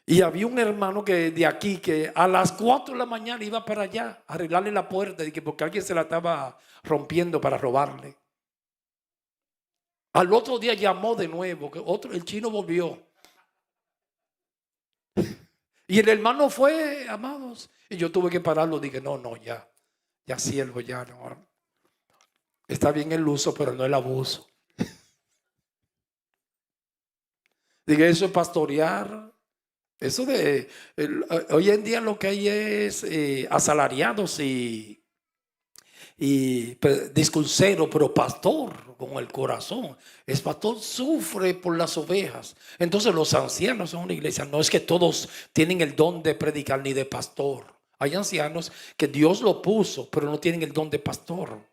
Y había un hermano que de aquí que a las 4 de la mañana iba para allá a arreglarle la puerta porque alguien se la estaba rompiendo para robarle. Al otro día llamó de nuevo, el chino volvió. Y el hermano fue, amados. Y yo tuve que pararlo. Dije, no, ya siervo, ya no. Está bien el uso, pero no el abuso. Dije, eso es pastorear. Eso hoy en día lo que hay es asalariados y discursero, pero pastor con el corazón. El pastor sufre por las ovejas. Entonces los ancianos en una iglesia no es que todos tienen el don de predicar ni de pastor. Hay ancianos que Dios lo puso, pero no tienen el don de pastor.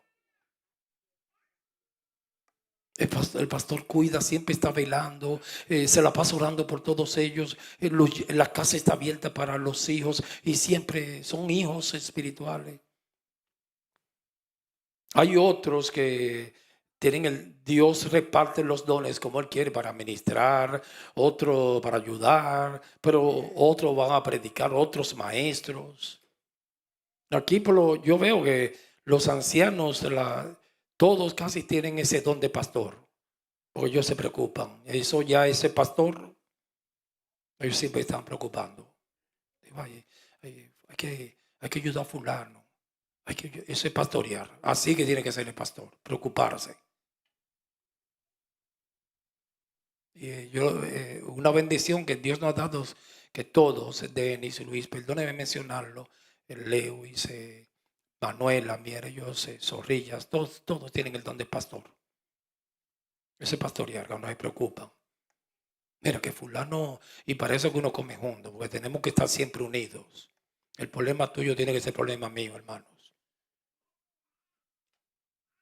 El pastor cuida, siempre está velando, se la pasa orando por todos ellos. La casa está abierta para los hijos y siempre son hijos espirituales. Hay otros que tienen Dios reparte los dones como Él quiere para ministrar, otro para ayudar, pero otros van a predicar, otros maestros. Aquí yo veo que los ancianos, todos casi tienen ese don de pastor, porque ellos se preocupan. Eso ya, ese pastor, ellos siempre están preocupando. Hay que ayudar a fulano. Eso es pastorear. Así que tiene que ser el pastor, preocuparse. Y una bendición que Dios nos ha dado, que todos, Denis, Luis, perdóneme mencionarlo, Leo, Manuela, Miera, José, Zorrillas, todos tienen el don de pastor. Ese pastorear, no se preocupan. Mira que fulano, y para eso que uno come juntos, porque tenemos que estar siempre unidos. El problema tuyo tiene que ser problema mío, hermanos.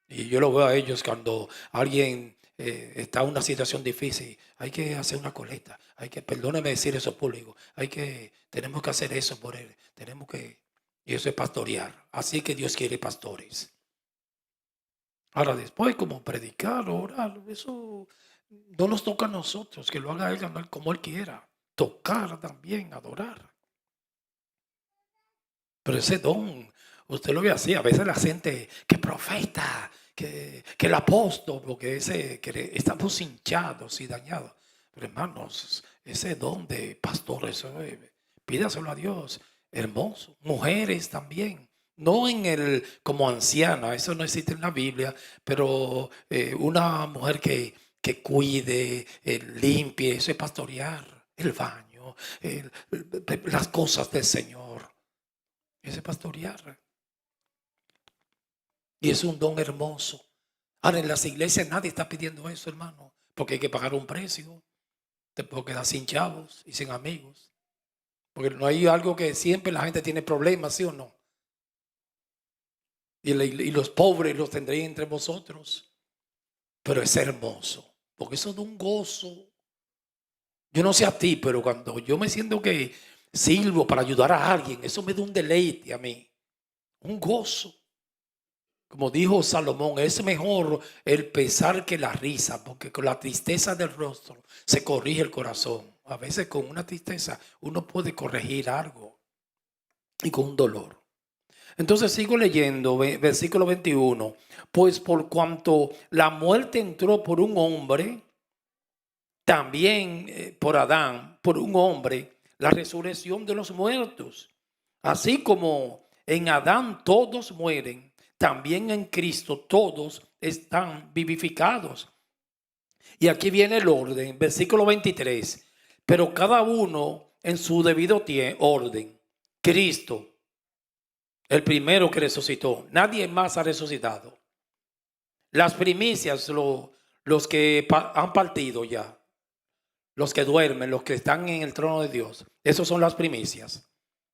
Y yo lo veo a ellos cuando alguien está en una situación difícil. Hay que hacer una colecta. Perdóname decir eso público. Tenemos que hacer eso por él. Y eso es pastorear. Así que Dios quiere pastores. Ahora después, como predicar, orar, eso no nos toca a nosotros, que lo haga él como él quiera. Tocar también, adorar. Pero ese don, usted lo ve así, a veces la gente, que profeta, que el apóstol, porque estamos hinchados y dañados. Pero hermanos, ese don de pastor, eso pídaselo a Dios. Hermoso. Mujeres también. No como anciana, eso no existe en la Biblia, pero una mujer que cuide, limpie, eso es pastorear, el baño, las cosas del Señor. Ese pastorear. Y es un don hermoso. Ahora en las iglesias nadie está pidiendo eso, hermano, porque hay que pagar un precio. Te puedo quedar sin chavos y sin amigos. Porque no hay algo que siempre la gente tiene problemas, ¿sí o no? Y los pobres los tendréis entre vosotros. Pero es hermoso, porque eso da un gozo. Yo no sé a ti, pero cuando yo me siento que sirvo para ayudar a alguien, eso me da un deleite a mí, un gozo. Como dijo Salomón, es mejor el pesar que la risa, porque con la tristeza del rostro se corrige el corazón. A veces con una tristeza uno puede corregir algo y con un dolor. Entonces sigo leyendo, versículo 21. Pues por cuanto la muerte entró por un hombre, también por Adán, por un hombre, la resurrección de los muertos. Así como en Adán todos mueren, también en Cristo todos están vivificados. Y aquí viene el orden, versículo 23. Pero cada uno en su debido orden. Cristo, el primero que resucitó. Nadie más ha resucitado. Las primicias, los que han partido ya. Los que duermen, los que están en el trono de Dios. Esos son las primicias.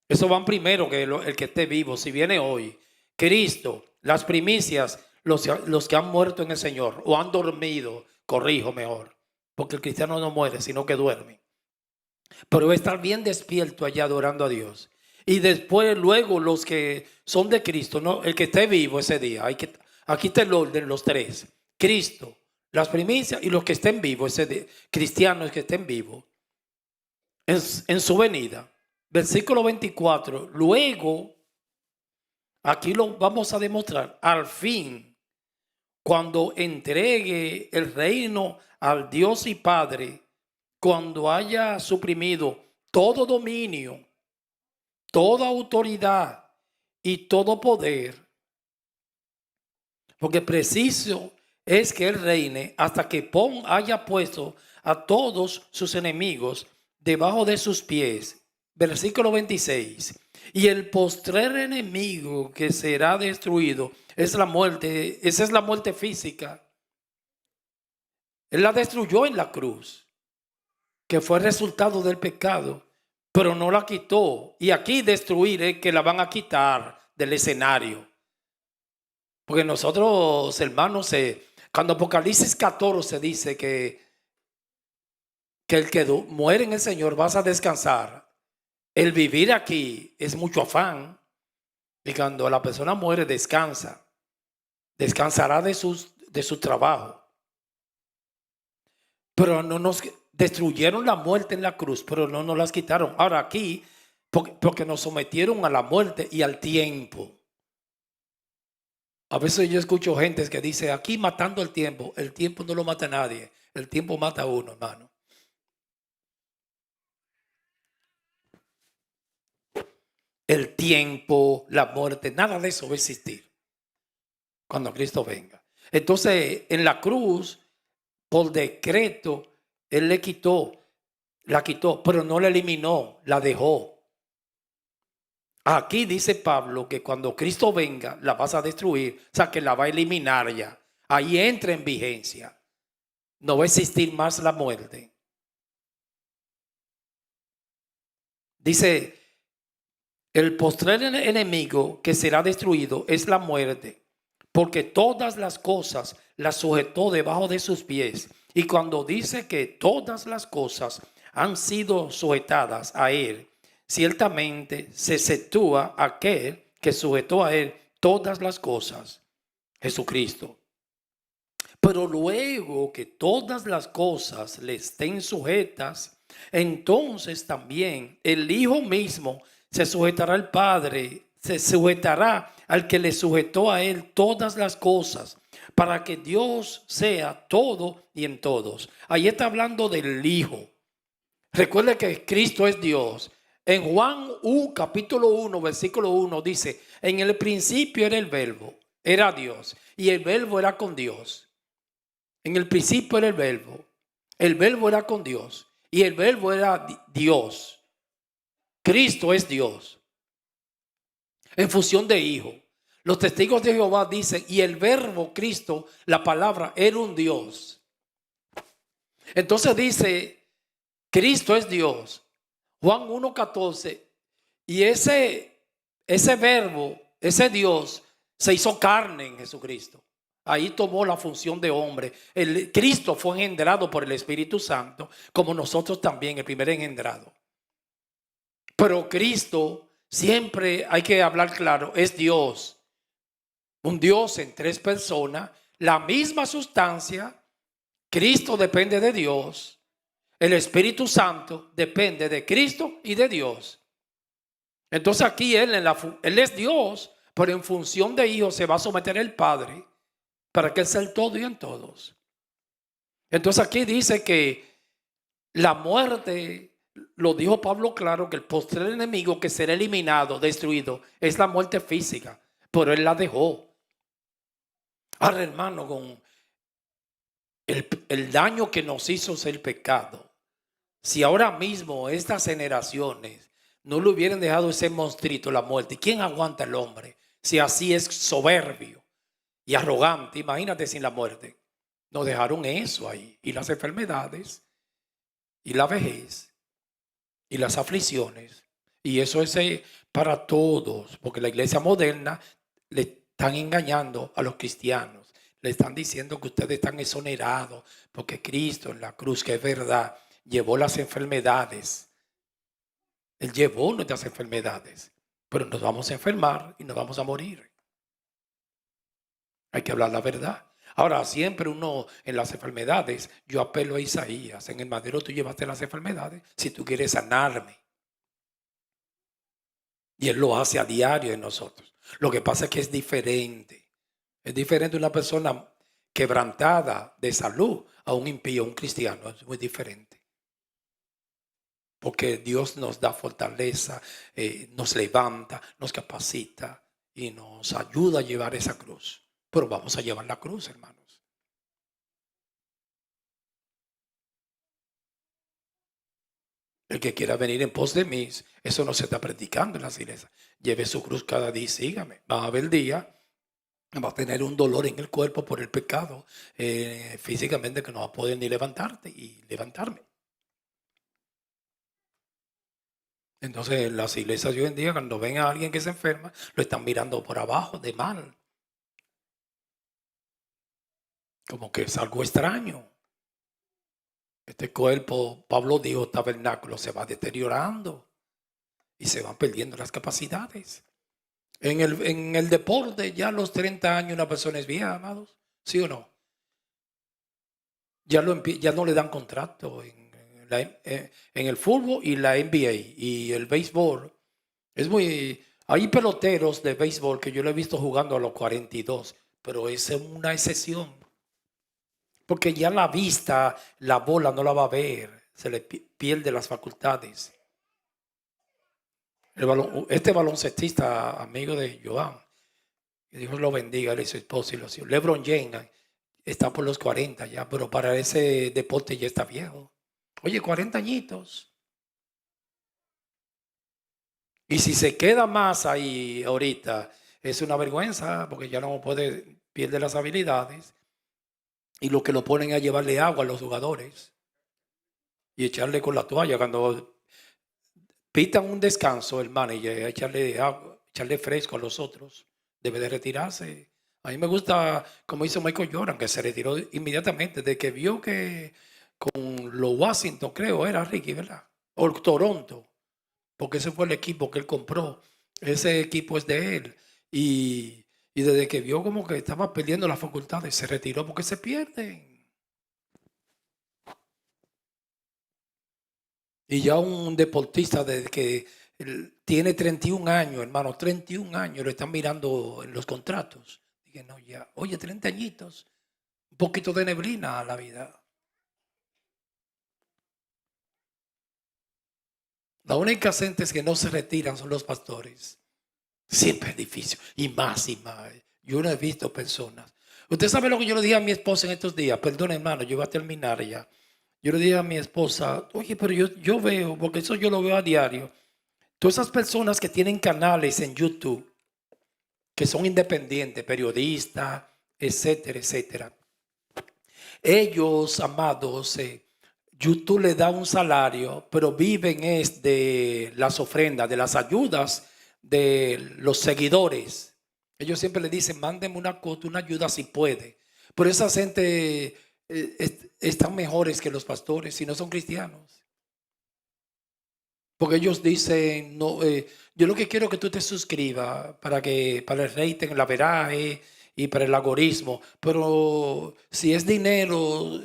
Eso van primero que el que esté vivo. Si viene hoy, Cristo, las primicias, los que han muerto en el Señor o han dormido, corrijo mejor, porque el cristiano no muere, sino que duerme. Pero va a estar bien despierto allá adorando a Dios. Y después, luego, los que son de Cristo, ¿no? El que esté vivo ese día. Aquí está el orden, los tres. Cristo, las primicias y los que estén vivos ese día, cristianos que estén vivos en su venida. Versículo 24. Luego, aquí lo vamos a demostrar, al fin, cuando entregue el reino al Dios y Padre, cuando haya suprimido todo dominio, toda autoridad y todo poder, porque preciso es que Él reine hasta que haya puesto a todos sus enemigos debajo de sus pies. Versículo 26. Y el postrer enemigo que será destruido es la muerte. Esa es la muerte física. Él la destruyó en la cruz, que fue el resultado del pecado, pero no la quitó. Y aquí destruir es que la van a quitar del escenario. Porque nosotros, hermanos, cuando Apocalipsis 14 dice que el que muere en el Señor vas a descansar, el vivir aquí es mucho afán. Y cuando la persona muere, descansará de su trabajo. Pero no nos destruyeron la muerte en la cruz, pero no nos las quitaron. Ahora aquí, porque nos sometieron a la muerte y al tiempo. A veces yo escucho gente que dice, aquí matando el tiempo no lo mata a nadie, el tiempo mata a uno, hermano. El tiempo, la muerte, nada de eso va a existir cuando Cristo venga. Entonces, en la cruz, por decreto, Él la quitó, pero no la eliminó, la dejó. Aquí dice Pablo que cuando Cristo venga, la vas a destruir, o sea, que la va a eliminar ya. Ahí entra en vigencia. No va a existir más la muerte. Dice, el postrer enemigo que será destruido es la muerte, porque todas las cosas las sujetó debajo de sus pies. Y cuando dice que todas las cosas han sido sujetadas a él, ciertamente se sitúa aquel que sujetó a él todas las cosas, Jesucristo. Pero luego que todas las cosas le estén sujetas, entonces también el Hijo mismo se sujetará al Padre, se sujetará al que le sujetó a él todas las cosas, para que Dios sea todo y en todos. Ahí está hablando del Hijo. Recuerde que Cristo es Dios. En Juan capítulo 1, versículo 1 dice, en el principio era el Verbo, era Dios, y el Verbo era con Dios. En el principio era el Verbo era con Dios, y el Verbo era Dios. Cristo es Dios, en función de Hijo. Los testigos de Jehová dicen, y el Verbo, Cristo, la palabra, era un Dios. Entonces dice, Cristo es Dios. Juan 1:14, y ese verbo, ese Dios, se hizo carne en Jesucristo. Ahí tomó la función de hombre. Cristo fue engendrado por el Espíritu Santo, como nosotros también, el primer engendrado. Pero Cristo, siempre hay que hablar claro, es Dios. Un Dios en tres personas, la misma sustancia. Cristo depende de Dios. El Espíritu Santo depende de Cristo y de Dios. Entonces aquí él es Dios, pero en función de Hijo se va a someter el Padre para que Él sea el todo y en todos. Entonces aquí dice que la muerte, lo dijo Pablo claro, que el postrer enemigo que será eliminado, destruido, es la muerte física, pero Él la dejó. Ahora, hermano, con el daño que nos hizo el pecado, si ahora mismo estas generaciones no le hubieran dejado ese monstruito, la muerte, ¿quién aguanta el hombre? Si así es soberbio y arrogante, imagínate sin la muerte. Nos dejaron eso ahí, y las enfermedades, y la vejez, y las aflicciones. Y eso es para todos, porque la iglesia moderna le están engañando a los cristianos. Le están diciendo que ustedes están exonerados, porque Cristo en la cruz, que es verdad, llevó las enfermedades. Él llevó nuestras enfermedades, pero nos vamos a enfermar y nos vamos a morir. Hay que hablar la verdad. Ahora, siempre uno en las enfermedades, yo apelo a Isaías, en el madero tú llevaste las enfermedades si tú quieres sanarme. Y Él lo hace a diario en nosotros. Lo que pasa es que es diferente. Es diferente una persona quebrantada de salud a un impío, un cristiano. Es muy diferente. Porque Dios nos da fortaleza, nos levanta, nos capacita y nos ayuda a llevar esa cruz. Pero vamos a llevar la cruz, hermanos. El que quiera venir en pos de mí, eso no se está predicando en las iglesias. Lleve su cruz cada día y sígame. Va a haber día, va a tener un dolor en el cuerpo por el pecado, físicamente, que no va a poder ni levantarte y levantarme. Entonces las iglesias hoy en día, cuando ven a alguien que se enferma, lo están mirando por abajo de mal. Como que es algo extraño. Este cuerpo, Pablo dijo, tabernáculo, se va deteriorando y se van perdiendo las capacidades. En el deporte, ya a los 30 años una persona es vieja, amados. ¿Sí o no? Ya no le dan contrato en el fútbol y la NBA y el béisbol. Hay peloteros de béisbol que yo lo he visto jugando a los 42, pero es una excepción. Porque ya la vista, la bola no la va a ver, se le pierde las facultades. Este baloncestista, amigo de Joan, que Dios lo bendiga, él y su esposa y los hijos. LeBron James está por los 40 ya, pero para ese deporte ya está viejo. Oye, 40 añitos. Y si se queda más ahí ahorita, es una vergüenza, porque ya no pierde las habilidades. Y lo que lo ponen a llevarle agua a los jugadores y echarle con la toalla. Cuando pitan un descanso, el manager, echarle agua, echarle fresco a los otros, debe de retirarse. A mí me gusta, como hizo Michael Jordan, que se retiró inmediatamente, de que vio que con los Washington, creo, era Ricky, ¿verdad? O Toronto, porque ese fue el equipo que él compró. Ese equipo es de él. Y Y desde que vio como que estaba perdiendo las facultades, se retiró porque se pierden. Y ya un deportista desde que tiene 31 años, hermano, 31 años, lo están mirando en los contratos. Dije, no, ya, oye, 30 añitos, un poquito de neblina a la vida. La única gente que no se retiran son los pastores. Siempre es difícil, y más y más. Yo no he visto personas. Usted sabe lo que yo le dije a mi esposa en estos días. Perdón, hermano, yo voy a terminar ya. Yo le dije a mi esposa, oye, pero yo veo, porque eso yo lo veo a diario. Todas esas personas que tienen canales en YouTube, que son independientes, periodistas, etcétera, etcétera. Ellos, amados, YouTube les da un salario, pero viven es de las ofrendas, de las ayudas de los seguidores. Ellos siempre le dicen, mándenme una ayuda si puede. Pero esa gente están mejores que los pastores si no son cristianos. Porque ellos dicen, no, yo lo que quiero es que tú te suscribas para el rating, la veraje y para el algoritmo. Pero si es dinero,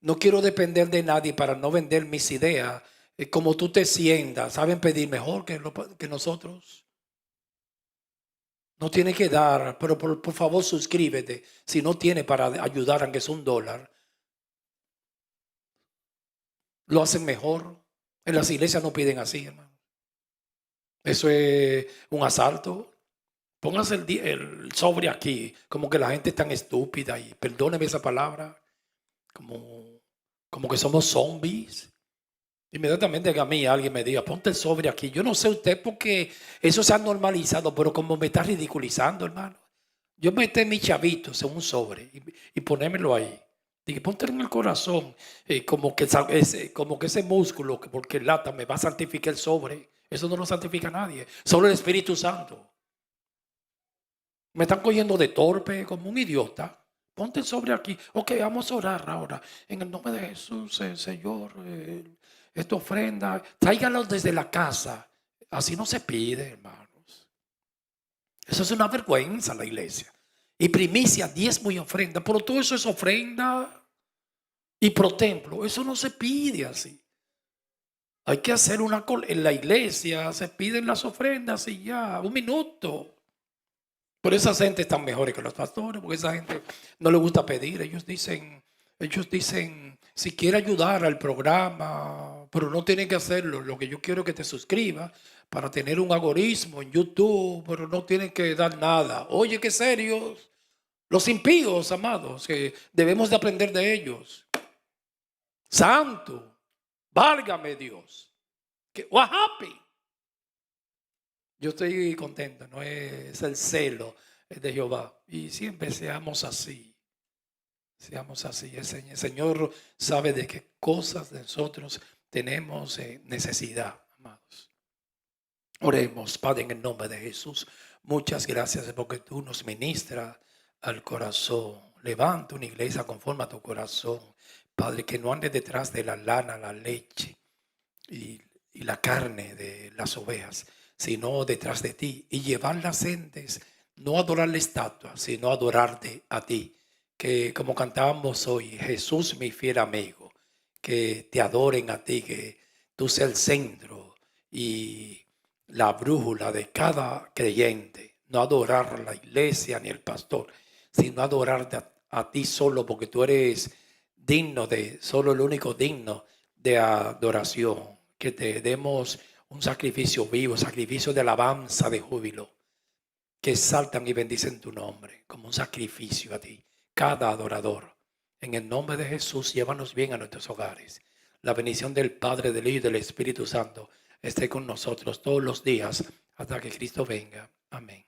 no quiero depender de nadie para no vender mis ideas. Como tú te sientas, saben pedir mejor que nosotros. No tiene que dar, pero por favor suscríbete. Si no tiene para ayudar, aunque es $1, lo hacen mejor. En las iglesias no piden así, hermano. Eso es un asalto. Póngase el sobre aquí, como que la gente es tan estúpida y perdóneme esa palabra, como que somos zombies. Inmediatamente que a mí alguien me diga, ponte el sobre aquí. Yo no sé usted porque eso se ha normalizado, pero como me está ridiculizando, hermano. Yo meté mis chavitos en un sobre y ponérmelo ahí. Dije, ponte en el corazón, como que ese músculo, porque lata me va a santificar el sobre. Eso no lo santifica nadie, solo el Espíritu Santo. Me están cogiendo de torpe, como un idiota. Ponte el sobre aquí. Ok, vamos a orar ahora. En el nombre de Jesús, Señor, esta ofrenda, tráiganlo desde la casa. Así no se pide, hermanos. Eso es una vergüenza en la iglesia. Y primicia, diezmo y ofrenda. Pero todo eso es ofrenda y pro templo. Eso no se pide así. Hay que hacer en la iglesia, se piden las ofrendas y ya, 1 minuto. Por esa gente están mejores que los pastores, porque esa gente no le gusta pedir. Ellos dicen, si quiere ayudar al programa, pero no tienen que hacerlo. Lo que yo quiero es que te suscribas para tener un algoritmo en YouTube, pero no tienen que dar nada. Oye, qué serios. Los impíos, amados, que debemos de aprender de ellos. Santo, válgame Dios. What happened? Yo estoy contento, no es el celo de Jehová. Y siempre seamos así. Seamos así. El Señor sabe de qué cosas nosotros tenemos necesidad, amados. Oremos, Padre, en el nombre de Jesús. Muchas gracias porque tú nos ministras al corazón. Levanta una iglesia conforme a tu corazón. Padre, que no ande detrás de la lana, la leche y la carne de las ovejas, sino detrás de ti, y llevar las gentes, no a adorar la estatua, sino a adorarte a ti. Que como cantábamos hoy, Jesús mi fiel amigo, que te adoren a ti, que tú seas el centro y la brújula de cada creyente. No adorar a la iglesia ni el pastor, sino adorarte a ti solo, porque tú eres solo el único digno de adoración. Que te demos un sacrificio vivo, sacrificio de alabanza, de júbilo, que exaltan y bendicen tu nombre como un sacrificio a ti, cada adorador. En el nombre de Jesús, llévanos bien a nuestros hogares. La bendición del Padre, del Hijo y del Espíritu Santo esté con nosotros todos los días hasta que Cristo venga. Amén.